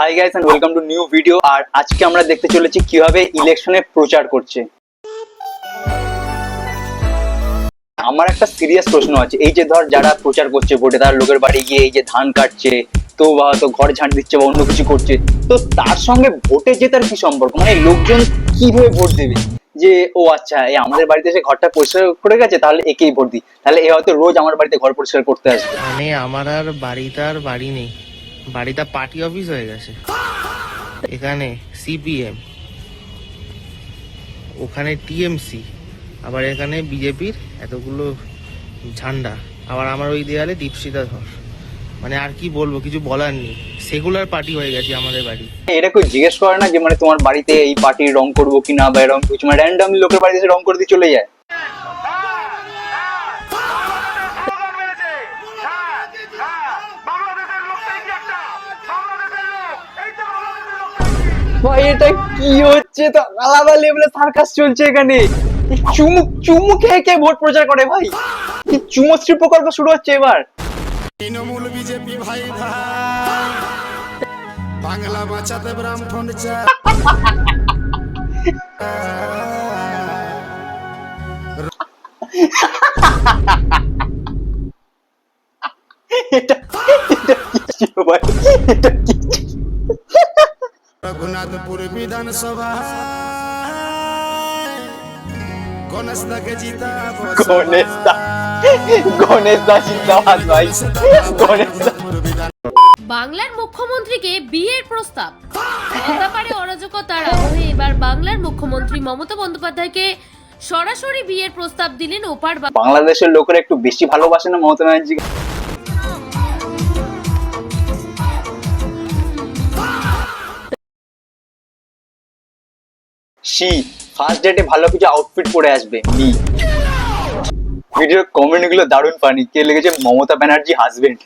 High guys and welcome to new video. আর আজকে আমরা দেখতে চলেছি কিভাবে ইলেকশনে প্রচার করছে। আমার একটা সিরিয়াস প্রশ্ন আছে, এই যে ধর যারা প্রচার করছে ভোটে, তার লোকের বাড়ি গিয়ে এই যে ধান কাটছে, তো বা হয়তো ঘর ঝাঁট দিচ্ছে বা অন্য কিছু করছে, তো তার সঙ্গে ভোটে জেতার কি সম্পর্ক? মানে লোকজন কিভাবে ভোট দেবে? যে ও আচ্ছা, এই আমাদের বাড়িতে এসে ঘরটা পরিষ্কার করে গেছে, তাহলে একেই ভোট দিই, তাহলে এ হয়তো রোজ আমার বাড়িতে ঘর পরিষ্কার করতে আসবে। মানে আমার আর বাড়ি নেই, বাড়িটা পার্টি অফিস হয়ে গেছে। এখানে সিপিএম, ওখানে টিএমসি, আবার এখানে বিজেপির এতগুলো ঝান্ডা, আবার আমার ওই দেয়ালে দীপশিতা ধর। মানে আর কি বলবো, কিছু বলার নেই। সেকুলার পার্টি হয়ে গেছে আমাদের বাড়ি। এটা কেউ জিজ্ঞেস করে না যে মানে তোমার বাড়িতে এই পার্টির রং করবো কিনা বা এরকম কিছু? মানে র্যান্ডামলি লোকের বাড়িতে এসে রং করে দিয়ে চলে যায়। ভাই এটা কি হচ্ছে? তো আলাদা লেভেলে সার্কাস চলছে এখানে। চুমু চুমু খেয়ে কে ভোট প্রচার করে ভাই? চুমুশ্রী প্রকল্প শুরু হচ্ছে এবার। তৃণমূল বিজেপি ভাই ভাই, বাংলা বাঁচাতে ব্রাহ্মণ চাই। এটা এটা কি ছিল ভাই? এটা কি? রঘুনাথপুর বিধানসভা গণেশ দাকে জিতা, গণেশ দা, গণেশ দা জিন্দাবাদ ভাই, গণেশ দা। বাংলার মুখ্যমন্ত্রীকে বিয়ের প্রস্তাব। হতে অরাজকতার আবহে এবার বাংলার মুখ্যমন্ত্রী মমতা বন্দ্যোপাধ্যায়কে সরাসরি বিয়ের প্রস্তাব দিলেন ওপার বাংলাদেশের লোকেরা একটু বেশি ভালোবাসে না মমতা ব্যানার্জিকে? শি ফার্স্ট ডেটে ভালো কিছু আউটফিট পরে আসবে মি। ভিডিওর কমেন্ট গুলো দারুণ ফানি। কে লেগেছে? মমতা ব্যানার্জি হাজবেন্ড।